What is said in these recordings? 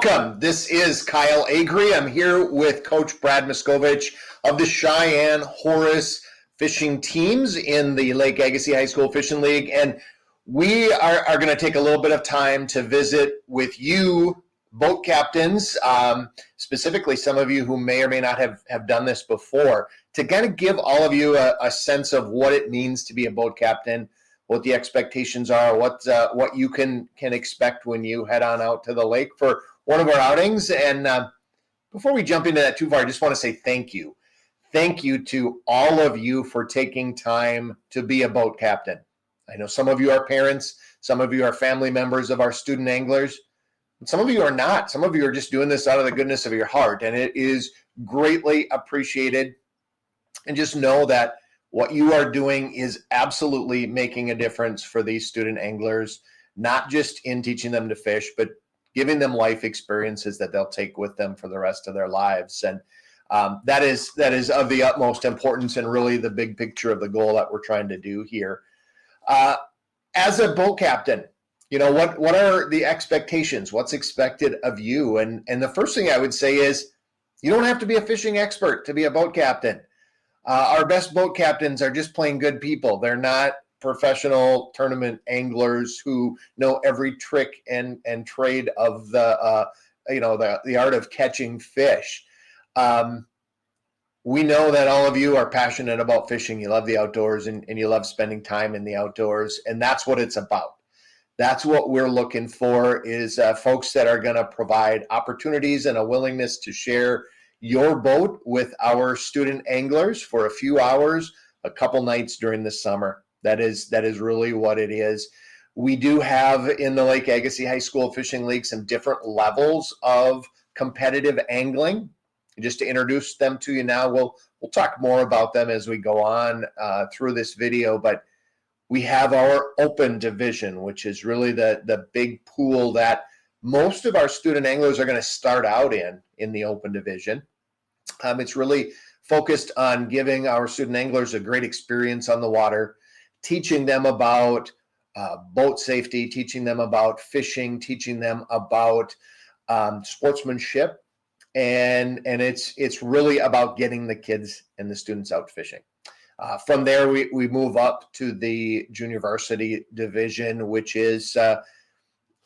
Welcome. This is Kyle Agri. I'm here with Coach Brad Miskovich of the Cheyenne Horace fishing teams in the Lake Agassiz High School Fishing League. And we are going to take a little bit of time to visit with you, boat captains, specifically some of you who may or may not have done this before, to kind of give all of you a sense of what it means to be a boat captain, what the expectations are, what you can expect when you head on out to the lake for one of our outings. And before we jump into that too far, I just want to say thank you. Thank you to all of you for taking time to be a boat captain. I know some of you are parents, some of you are family members of our student anglers, but some of you are not. Some of you are just doing this out of the goodness of your heart, and it is greatly appreciated. And just know that what you are doing is absolutely making a difference for these student anglers, not just in teaching them to fish, but giving them life experiences that they'll take with them for the rest of their lives. And that is of the utmost importance and really the big picture of the goal that we're trying to do here. As a boat captain, you know, what are the expectations? What's expected of you? And the first thing I would say is you don't have to be a fishing expert to be a boat captain. Our best boat captains are just plain good people. They're not professional tournament anglers who know every trick and trade of the art of catching fish. We know that all of you are passionate about fishing. You love the outdoors and you love spending time in the outdoors, and that's what it's about. That's what we're looking for is folks that are going to provide opportunities and a willingness to share your boat with our student anglers for a few hours, a couple nights during the summer. That is really what it is. We do have in the Lake Agassiz High School Fishing League some different levels of competitive angling. Just to introduce them to you now, we'll talk more about them as we go on through this video, but we have our open division, which is really the big pool that most of our student anglers are going to start out in the open division. It's really focused on giving our student anglers a great experience on the water, teaching them about boat safety, teaching them about fishing, teaching them about sportsmanship, and it's really about getting the kids and the students out fishing. From there, we move up to the junior varsity division, which is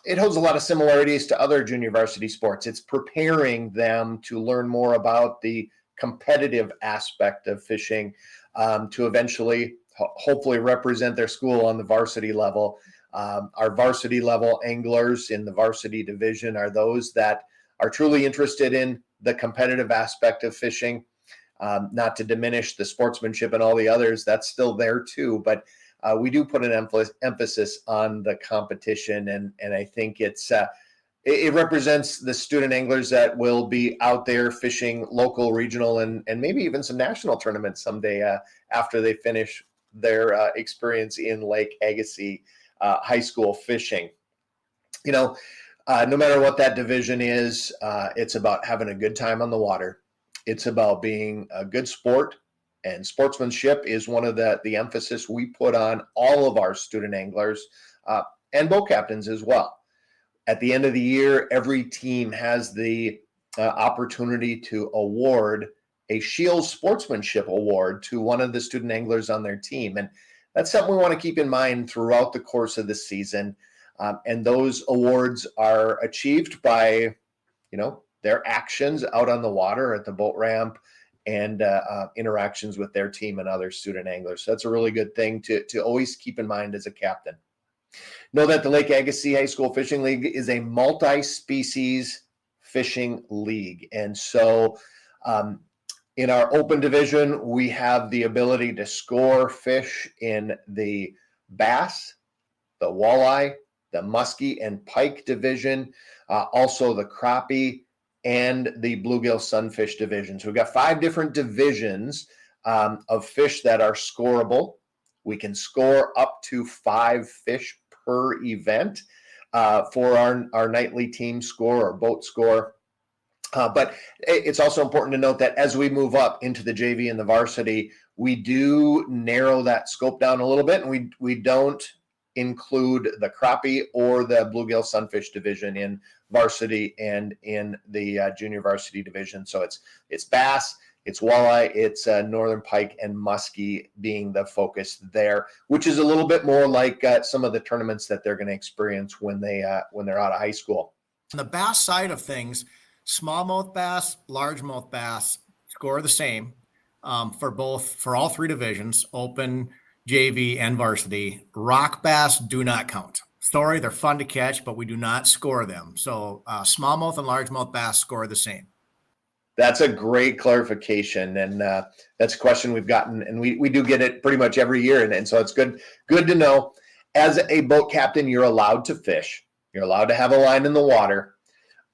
it holds a lot of similarities to other junior varsity sports. It's preparing them to learn more about the competitive aspect of fishing to eventually, hopefully, represent their school on the varsity level. Our varsity level anglers in the varsity division are those that are truly interested in the competitive aspect of fishing, not to diminish the sportsmanship and all the others. That's still there too, but we do put an emphasis on the competition, and I think it represents the student anglers that will be out there fishing local, regional, and maybe even some national tournaments someday after they finish their experience in Lake Agassiz High School fishing. You know, no matter what that division is, it's about having a good time on the water. It's about being a good sport. And sportsmanship is one of the emphasis we put on all of our student anglers and boat captains as well. At the end of the year, every team has the opportunity to award a Shield Sportsmanship Award to one of the student anglers on their team. And that's something we want to keep in mind throughout the course of the season. And those awards are achieved by, their actions out on the water at the boat ramp and interactions with their team and other student anglers. So that's a really good thing to always keep in mind as a captain. Know that the Lake Agassiz High School Fishing League is a multi-species fishing league. And so in our open division, we have the ability to score fish in the bass, the walleye, the muskie and pike division, also the crappie, and the bluegill sunfish division. So we've got 5 different divisions of fish that are scoreable. We can score up to 5 fish per event for our nightly team score or boat score. But it's also important to note that as we move up into the JV and the varsity, we do narrow that scope down a little bit, and we don't include the crappie or the bluegill sunfish division in varsity and in the junior varsity division. So it's bass, it's walleye, it's northern pike, and muskie being the focus there, which is a little bit more like some of the tournaments that they're going to experience when they're out of high school. On the bass side of things, smallmouth bass, largemouth bass score the same for all three divisions, open, JV, and varsity. Rock bass do not count. Sorry, they're fun to catch, but we do not score them. So smallmouth and largemouth bass score the same. That's a great clarification, and that's a question we've gotten, and we do get it pretty much every year, and so it's good to know. As a boat captain, you're allowed to fish. You're allowed to have a line in the water,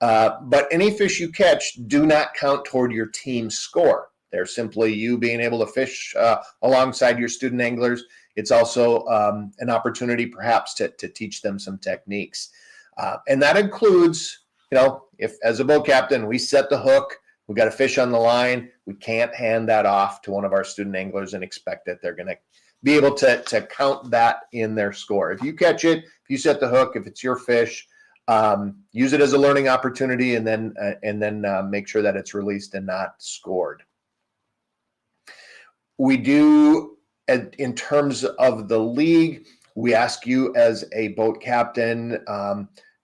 but any fish you catch do not count toward your team's score. They're simply you being able to fish alongside your student anglers. It's also an opportunity perhaps to teach them some techniques, and that includes, if as a boat captain we set the hook, we got a fish on the line, we can't hand that off to one of our student anglers and expect that they're going to be able to count that in their score. If you catch it, if you set the hook, if it's your fish, use it as a learning opportunity, and then make sure that it's released and not scored. We do, in terms of the league, we ask you as a boat captain,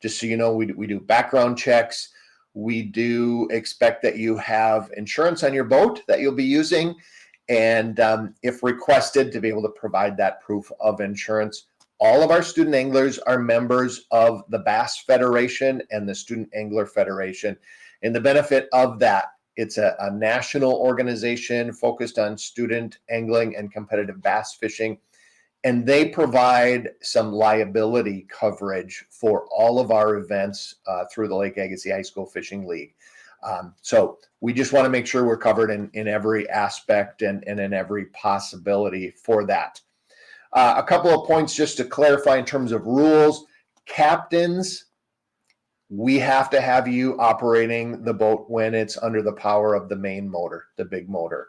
just so you know, we do background checks. We do expect that you have insurance on your boat that you'll be using, and if requested, to be able to provide that proof of insurance. All of our student anglers are members of the Bass Federation and the Student Angler Federation, and the benefit of that, it's a national organization focused on student angling and competitive bass fishing, and they provide some liability coverage for all of our events through the Lake Agassiz High School Fishing League. So we just want to make sure we're covered in every aspect and in every possibility for that. A couple of points just to clarify in terms of rules. Captains, we have to have you operating the boat when it's under the power of the main motor, the big motor.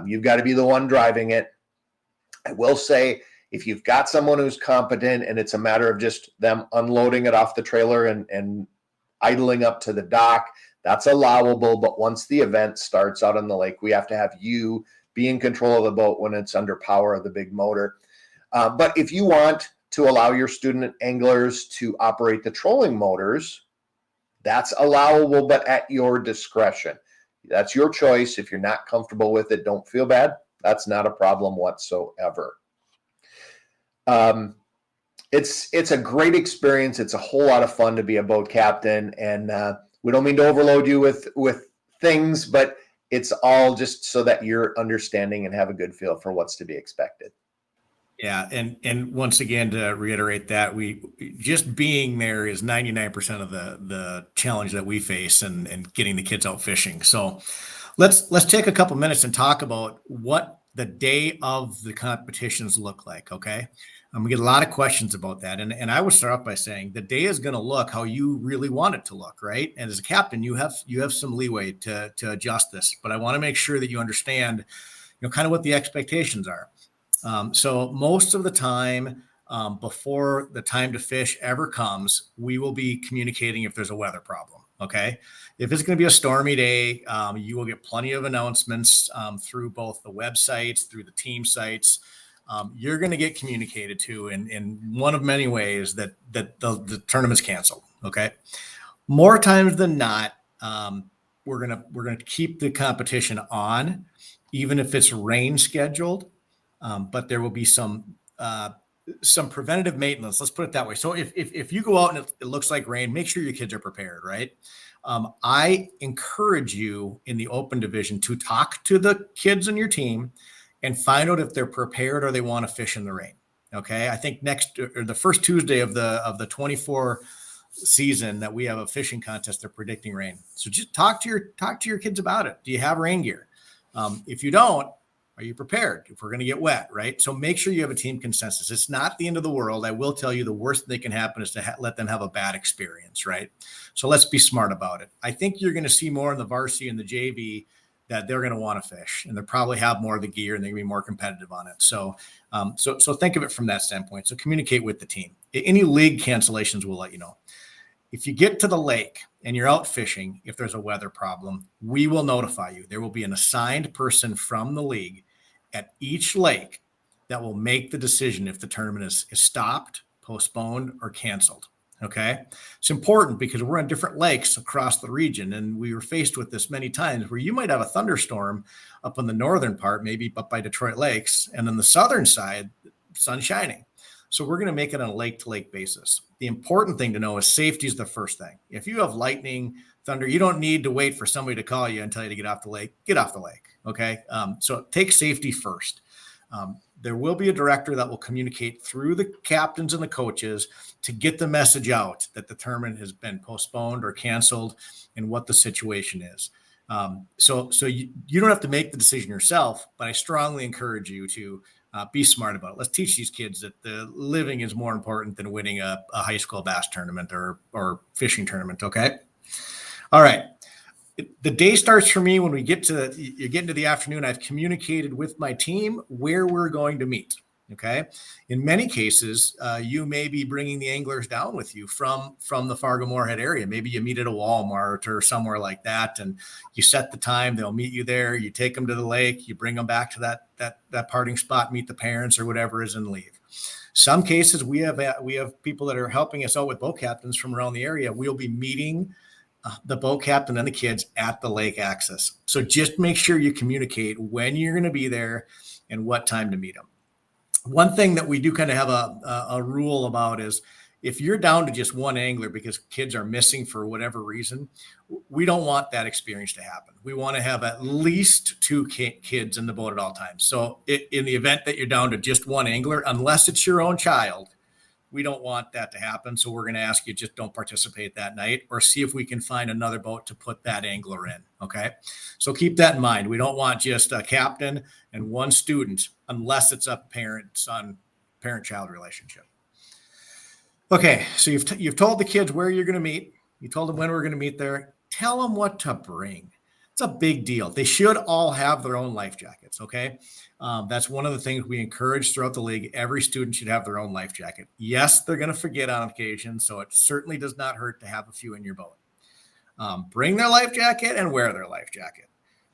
You've got to be the one driving it. I will say, if you've got someone who's competent and it's a matter of just them unloading it off the trailer and idling up to the dock, that's allowable. But once the event starts out on the lake, we have to have you be in control of the boat when it's under power of the big motor. But if you want to allow your student anglers to operate the trolling motors, that's allowable, but at your discretion. That's your choice. If you're not comfortable with it, don't feel bad. That's not a problem whatsoever. It's a great experience. It's a whole lot of fun to be a boat captain, and we don't mean to overload you with things, but it's all just so that you're understanding and have a good feel for what's to be expected. Yeah, and once again, to reiterate that, we just being there is 99% of the challenge that we face and getting the kids out fishing. So let's take a couple minutes and talk about what the day of the competitions look like. Okay. We get a lot of questions about that. And I would start off by saying the day is going to look how you really want it to look, right? And as a captain, you have some leeway to adjust this, but I want to make sure that you understand, kind of what the expectations are. So most of the time, before the time to fish ever comes, we will be communicating if there's a weather problem. Okay. If it's going to be a stormy day, you will get plenty of announcements through both the websites, through the team sites. You're going to get communicated to in one of many ways that the tournament's canceled. Okay. More times than not, we're going to keep the competition on, even if it's rain scheduled. But there will be some preventative maintenance. Let's put it that way. So if you go out and it looks like rain, make sure your kids are prepared, right? I encourage you in the open division to talk to the kids on your team and find out if they're prepared or they want to fish in the rain. Okay. I think the first Tuesday of the 24 season that we have a fishing contest, they're predicting rain. So just talk to your kids about it. Do you have rain gear? If you don't, are you prepared if we're going to get wet, right? So make sure you have a team consensus. It's not the end of the world. I will tell you the worst that can happen is to let them have a bad experience, right? So let's be smart about it. I think you're going to see more in the varsity and the JV that they're going to want to fish, and they'll probably have more of the gear and they're going to be more competitive on it. So, so think of it from that standpoint. So communicate with the team. Any league cancellations, we'll let you know. If you get to the lake and you're out fishing, if there's a weather problem, we will notify you. There will be an assigned person from the league at each lake that will make the decision if the tournament is stopped, postponed, or canceled. Okay. It's important because we're on different lakes across the region, and we were faced with this many times where you might have a thunderstorm up in the northern part, maybe up by Detroit Lakes, and then the southern side, sun shining. So we're going to make it on a lake to lake basis. The important thing to know is safety is the first thing. If you have lightning, thunder, you don't need to wait for somebody to call you and tell you to get off the lake. Get off the lake. Okay. So take safety first. There will be a director that will communicate through the captains and the coaches to get the message out that the tournament has been postponed or canceled and what the situation is. So you don't have to make the decision yourself, but I strongly encourage you to be smart about it. Let's teach these kids that the living is more important than winning a high school bass tournament or fishing tournament. Okay. All right. The day starts for me when you get into the afternoon. I've communicated with my team where we're going to meet. Okay. In many cases, you may be bringing the anglers down with you from the Fargo-Moorhead area. Maybe you meet at a Walmart or somewhere like that, and you set the time. They'll meet you there. You take them to the lake. You bring them back to that parting spot, meet the parents or whatever is, and leave. Some cases we have people that are helping us out with boat captains from around the area. We'll be meeting the boat captain and the kids at the lake access. So just make sure you communicate when you're going to be there and what time to meet them. One thing that we do kind of have a rule about is if you're down to just one angler because kids are missing for whatever reason, we don't want that experience to happen. We want to have at least 2 kids in the boat at all times. So in the event that you're down to just one angler, unless it's your own child, we don't want that to happen. So we're going to ask you just don't participate that night, or see if we can find another boat to put that angler in. Okay. So keep that in mind. We don't want just a captain and one student unless it's a parent-child relationship. Okay. So you've told the kids where you're going to meet. You told them when we're going to meet there. Tell them what to bring. It's a big deal. They should all have their own life jackets. Okay. That's one of the things we encourage throughout the league. Every student should have their own life jacket. Yes, they're going to forget on occasion, so it certainly does not hurt to have a few in your boat. Bring their life jacket and wear their life jacket.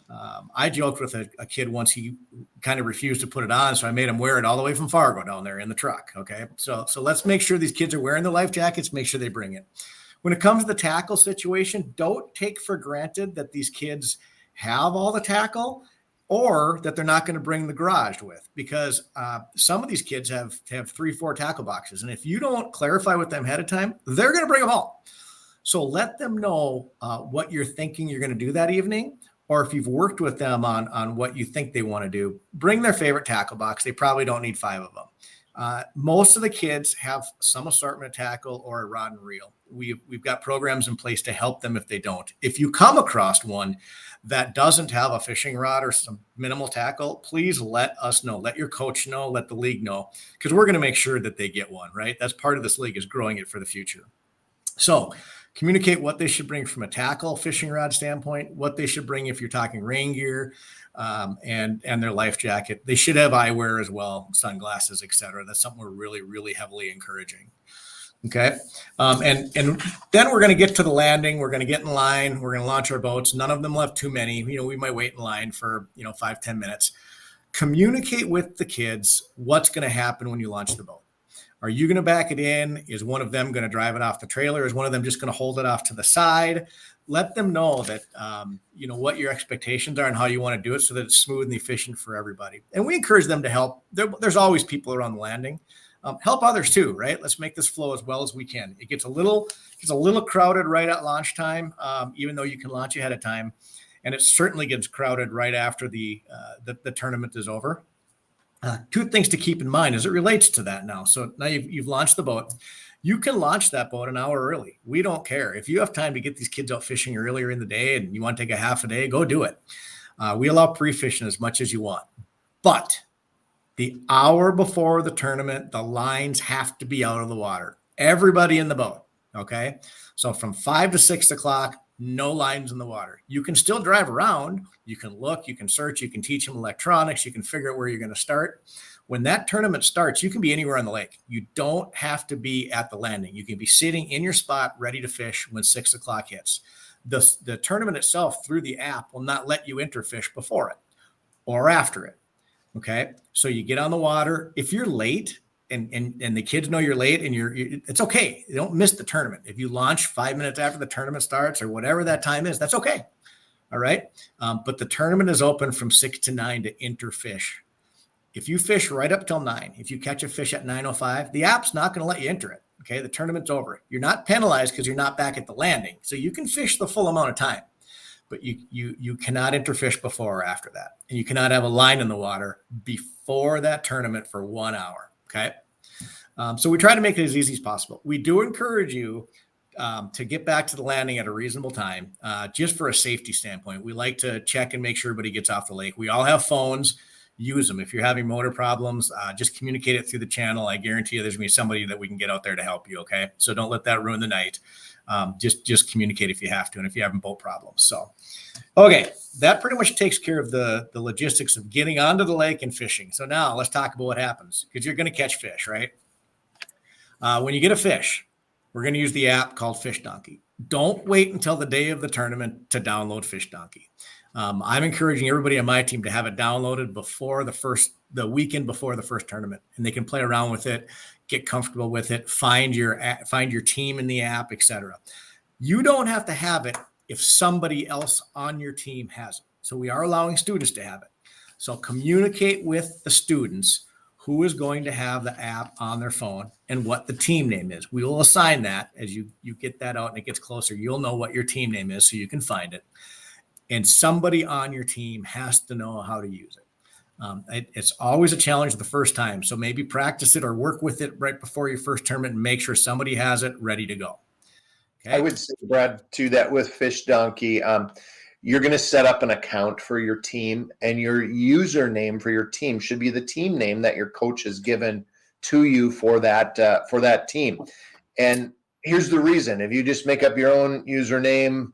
I joked with a kid once. He kind of refused to put it on, so I made him wear it all the way from Fargo down there in the truck. Okay, so let's make sure these kids are wearing their life jackets. Make sure they bring it. When it comes to the tackle situation, don't take for granted that these kids have all the tackle, or that they're not going to bring the garage with, because some of these kids have 3-4 tackle boxes. And if you don't clarify with them ahead of time, they're going to bring them all. So let them know what you're thinking you're going to do that evening, or if you've worked with them on what you think they want to do, bring their favorite tackle box. They probably don't need 5 of them. Most of the kids have some assortment of tackle or a rod and reel. We've got programs in place to help them if they don't. If you come across one that doesn't have a fishing rod or some minimal tackle, please let us know. Let your coach know, let the league know, because we're going to make sure that they get one, right? That's part of this league, is growing it for the future. So communicate what they should bring from a tackle fishing rod standpoint, what they should bring if you're talking rain gear, and their life jacket. They should have eyewear as well, sunglasses, etc. That's something we're really, really heavily encouraging. Okay. And then we're going to get to the landing. We're going to get in line. We're going to launch our boats. None of them left too many. We might wait in line for, 5-10 minutes. Communicate with the kids what's going to happen when you launch the boat. Are you going to back it in? Is one of them going to drive it off the trailer? Is one of them just going to hold it off to the side? Let them know that, what your expectations are and how you want to do it so that it's smooth and efficient for everybody. And we encourage them to help. There's always people around the landing. Help others too, right? Let's make this flow as well as we can. It gets a little crowded right at launch time, even though you can launch ahead of time. And it certainly gets crowded right after the tournament is over. 2 things to keep in mind as it relates to that now. So now you've launched the boat. You can launch that boat an hour early. We don't care. If you have time to get these kids out fishing earlier in the day and you want to take a half a day, go do it. We allow pre-fishing as much as you want. But the hour before the tournament, the lines have to be out of the water. Everybody in the boat, okay? So from 5 to 6 o'clock, no lines in the water. You can still drive around. You can look, you can search, you can teach them electronics, you can figure out where you're going to start. When that tournament starts, you can be anywhere on the lake. You don't have to be at the landing. You can be sitting in your spot ready to fish when 6 o'clock hits. The tournament itself through the app will not let you enter fish before it or after it. Okay. So you get on the water. If you're late and the kids know you're late and it's okay. You don't miss the tournament. If you launch 5 minutes after the tournament starts or whatever that time is, that's okay. All right. But the tournament is open from 6 to 9 to enter fish. If you fish right up till 9, if you catch a fish at 9:05, the app's not going to let you enter it. Okay. The tournament's over. You're not penalized because you're not back at the landing. So you can fish the full amount of time, but you cannot enter fish before or after that. And you cannot have a line in the water before that tournament for 1 hour. Okay. So we try to make it as easy as possible. We do encourage you to get back to the landing at a reasonable time, just for a safety standpoint. We like to check and make sure everybody gets off the lake. We all have phones. Use them. If you're having motor problems, just communicate it through the channel. I guarantee you there's going to be somebody that we can get out there to help you. Okay. So don't let that ruin the night. Just communicate if you have to, and if you're having boat problems. So, okay. That pretty much takes care of the logistics of getting onto the lake and fishing. So now let's talk about what happens, because you're going to catch fish, right? When you get a fish, we're going to use the app called Fish Donkey. Don't wait until the day of the tournament to download Fish Donkey. I'm encouraging everybody on my team to have it downloaded before the weekend before the first tournament, and they can play around with it, get comfortable with it, find your team in the app, etc. You don't have to have it if somebody else on your team has it. So we are allowing students to have it. So communicate with the students who is going to have the app on their phone and what the team name is. We will assign that as you get that out and it gets closer. You'll know what your team name is so you can find it. And somebody on your team has to know how to use it. It's always a challenge the first time. So maybe practice it or work with it right before your first tournament and make sure somebody has it ready to go. Okay. I would say, Brad, too, that with Fish Donkey, you're going to set up an account for your team, and your username for your team should be the team name that your coach has given to you for that team. And here's the reason: if you just make up your own username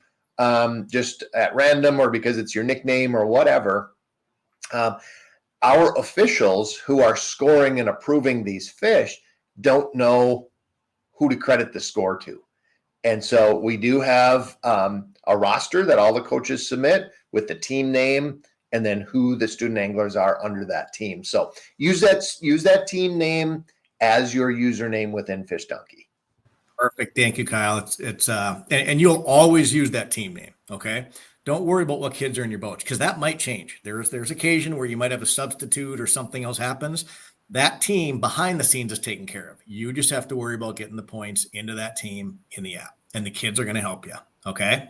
just at random, or because it's your nickname or whatever, our officials who are scoring and approving these fish don't know who to credit the score to. And so we do have a roster that all the coaches submit with the team name and then who the student anglers are under that team. So use that team name as your username within Fish Donkey. Perfect. Thank you, Kyle. And you'll always use that team name. Okay. Don't worry about what kids are in your boats, because that might change. There's occasion where you might have a substitute or something else happens. That team behind the scenes is taken care of. You just have to worry about getting the points into that team in the app, and the kids are going to help you. Okay.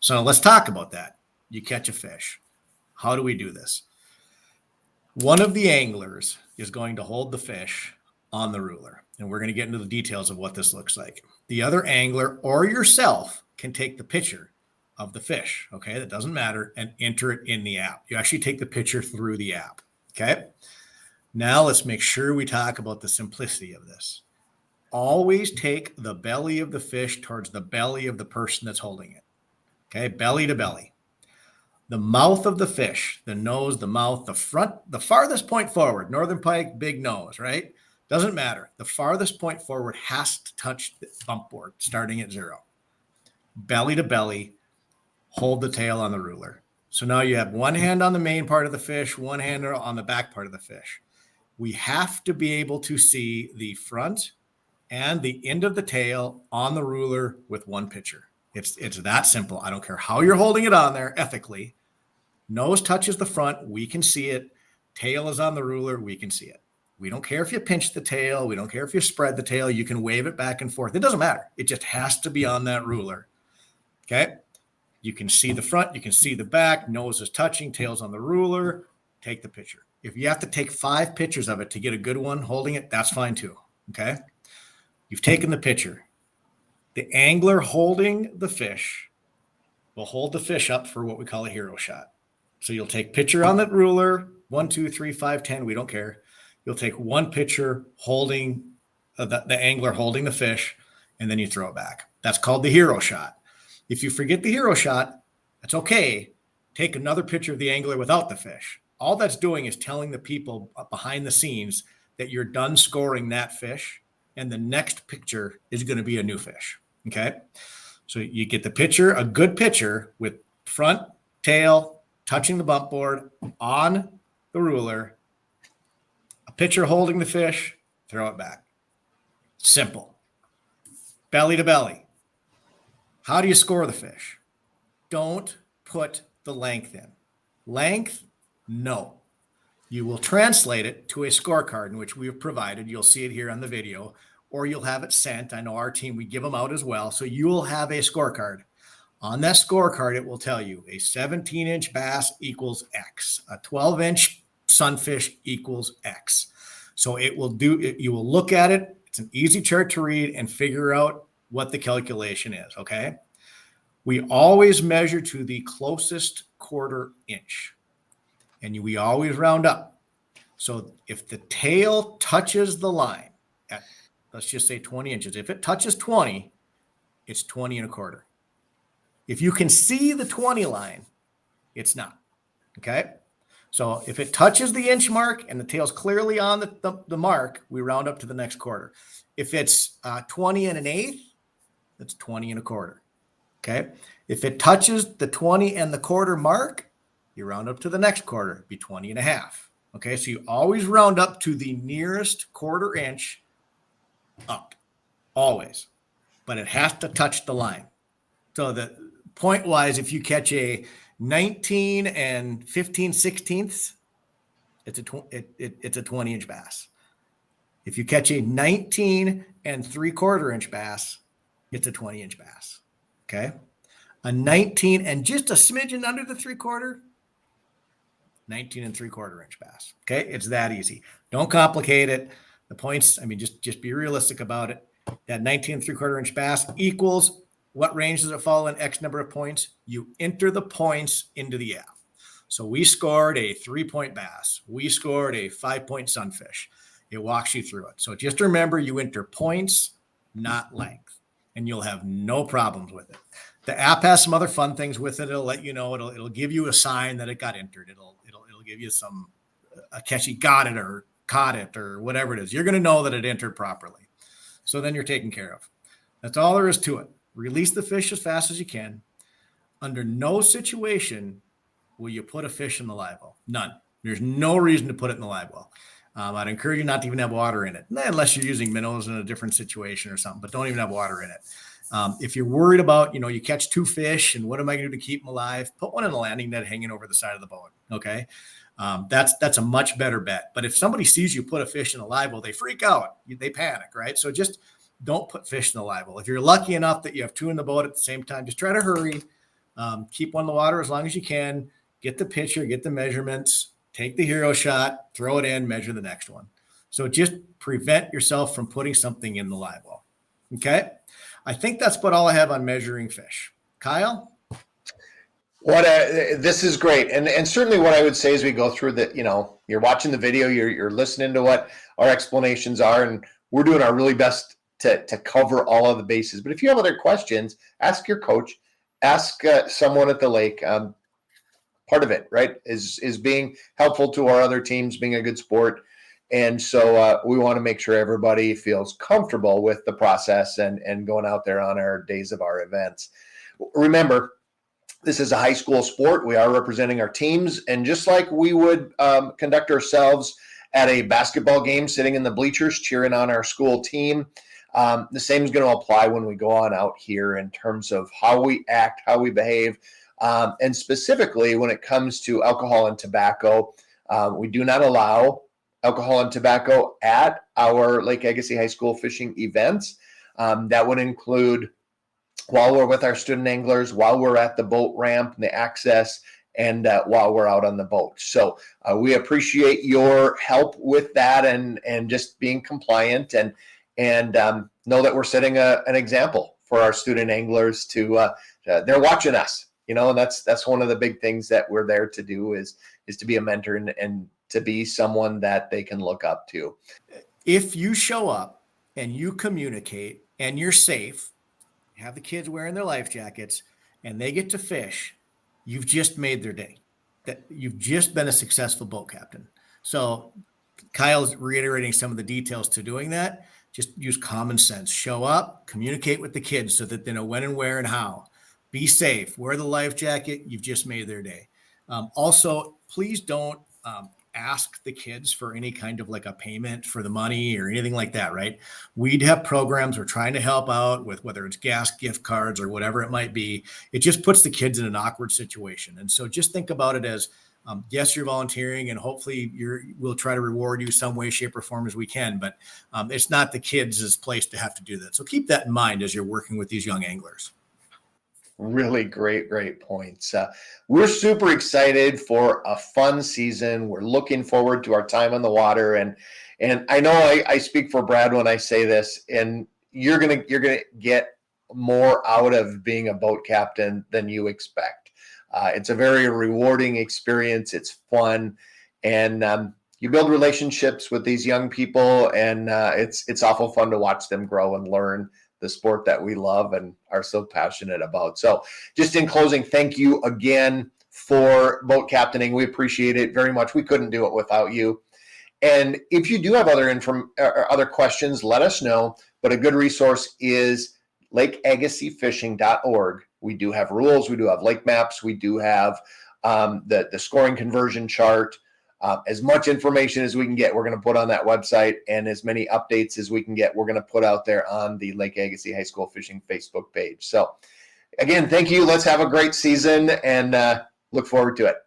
So let's talk about that. You catch a fish. How do we do this? One of the anglers is going to hold the fish on the ruler, and we're going to get into the details of what this looks like. The other angler or yourself can take the picture of the fish. Okay. That doesn't matter, and enter it in the app. You actually take the picture through the app. Okay. Now let's make sure we talk about the simplicity of this. Always take the belly of the fish towards the belly of the person that's holding it. Okay, belly to belly. The mouth of the fish, the nose, the mouth, the front, the farthest point forward, northern pike, big nose, right? Doesn't matter. The farthest point forward has to touch the bump board starting at 0. Belly to belly, hold the tail on the ruler. So now you have one hand on the main part of the fish, one hand on the back part of the fish. We have to be able to see the front and the end of the tail on the ruler with one picture. It's that simple. I don't care how you're holding it on there ethically. Nose touches the front, we can see it. Tail is on the ruler, we can see it. We don't care if you pinch the tail. We don't care if you spread the tail. You can wave it back and forth. It doesn't matter. It just has to be on that ruler. Okay. You can see the front, you can see the back, nose is touching, tail's on the ruler. Take the picture. If you have to take 5 pictures of it to get a good one holding it, that's fine too. Okay. You've taken the picture. The angler holding the fish will hold the fish up for what we call a hero shot. So you'll take picture on that ruler, 1, 2, 3, 5, 10. We don't care. You'll take one picture holding the angler holding the fish, and then you throw it back. That's called the hero shot. If you forget the hero shot, that's okay. Take another picture of the angler without the fish. All that's doing is telling the people behind the scenes that you're done scoring that fish, and the next picture is going to be a new fish. Okay. So you get the picture, a good picture with front, tail, touching the bump board on the ruler, a picture holding the fish, throw it back. Simple. Belly to belly. How do you score the fish? Don't put the length in. Length, no. You will translate it to a scorecard in which we have provided. You'll see it here on the video, or you'll have it sent. I know our team, we give them out as well. So you will have a scorecard. On that scorecard, it will tell you a 17-inch bass equals X, a 12-inch sunfish equals X. So it will do it. You will look at it. It's an easy chart to read and figure out what the calculation is. Okay. We always measure to the closest quarter inch, and we always round up. So if the tail touches the line at, let's just say 20 inches, if it touches 20, it's 20 and a quarter. If you can see the 20 line, it's not. Okay. So if it touches the inch mark and the tail's clearly on the mark, we round up to the next quarter. If it's 20 and an eighth, that's 20 and a quarter. Okay. If it touches the 20 and the quarter mark, you round up to the next quarter, it'd be 20 and a half. Okay. So you always round up to the nearest quarter inch up, always, but it has to touch the line. So the point wise, if you catch a 19 and 15 sixteenths, it's a 20-inch bass. If you catch a 19 and 3/4 inch bass, it's a 20-inch bass. Okay. A 19 and just a smidgen under the 3/4, 19 and 3/4 inch bass. Okay. It's that easy. Don't complicate it. The points, I mean, just be realistic about it. That 19 and 3/4 inch bass equals what range does it fall in X number of points? You enter the points into the app. So we scored a 3-point bass. We scored a 5-point sunfish. It walks you through it. So just remember, you enter points, not length, and you'll have no problems with it. The app has some other fun things with it. It'll let you know. It'll give you a sign that it got entered. It'll give you some a catch you got it or caught it or whatever it is. You're going to know that it entered properly. So then you're taken care of. That's all there is to it. Release the fish as fast as you can. Under no situation will you put a fish in the live well. None. There's no reason to put it in the live well. I'd encourage you not to even have water in it, unless you're using minnows in a different situation or something, but don't even have water in it. If you're worried about, you catch 2 fish and what am I going to do to keep them alive? Put one in a landing net hanging over the side of the boat. Okay. That's a much better bet. But if somebody sees you put a fish in a live well, they freak out. They panic, right? So just don't put fish in the live well. If you're lucky enough that you have 2 in the boat at the same time, just try to hurry. Keep one in the water as long as you can. Get the picture, get the measurements, take the hero shot, throw it in, measure the next one. So just prevent yourself from putting something in the live well. Okay. I think that's about all I have on measuring fish. Kyle? This is great. And certainly what I would say as we go through that, you're watching the video, you're listening to what our explanations are, and we're doing our really best to cover all of the bases. But if you have other questions, ask your coach, ask someone at the lake. Part of it, right, is being helpful to our other teams, being a good sport. And so we want to make sure everybody feels comfortable with the process and going out there on our days of our events. Remember, this is a high school sport. We are representing our teams. And just like we would conduct ourselves at a basketball game, sitting in the bleachers, cheering on our school team, the same is going to apply when we go on out here in terms of how we act, how we behave. And specifically when it comes to alcohol and tobacco, we do not allow alcohol and tobacco at our Lake Agassiz High School fishing events. That would include while we're with our student anglers, while we're at the boat ramp and the access, and while we're out on the boat. So we appreciate your help with that and just being compliant and know that we're setting an example for our student anglers to they're watching us, and that's one of the big things that we're there to do is to be a mentor and to be someone that they can look up to. If you show up and you communicate and you're safe, have the kids wearing their life jackets, and they get to fish, you've just made their day. That you've just been a successful boat captain. So Kyle's reiterating some of the details to doing that. Just use common sense. Show up, communicate with the kids so that they know when and where and how. Be safe. Wear the life jacket. You've just made their day. Also, please don't ask the kids for any kind of like a payment for the money or anything like that, right? We'd have programs we're trying to help out with, whether it's gas gift cards or whatever it might be. It just puts the kids in an awkward situation. And so just think about it as, yes, you're volunteering, and hopefully we'll try to reward you some way, shape, or form as we can, but it's not the kids' place to have to do that. So keep that in mind as you're working with these young anglers. Really great points. We're super excited for a fun season. We're looking forward to our time on the water, and I know I speak for Brad when I say this, and you're gonna get more out of being a boat captain than you expect. It's a very rewarding experience. It's fun, and you build relationships with these young people, and it's awful fun to watch them grow and learn the sport that we love and are so passionate about. So just in closing, thank you again for boat captaining. We appreciate it very much. We couldn't do it without you. And if you do have other questions, let us know. But a good resource is LakeAgassizFishing.org. We do have rules. We do have lake maps. We do have the scoring conversion chart. As much information as we can get, we're going to put on that website, and as many updates as we can get, we're going to put out there on the Lake Agassiz High School Fishing Facebook page. So again, thank you. Let's have a great season, and look forward to it.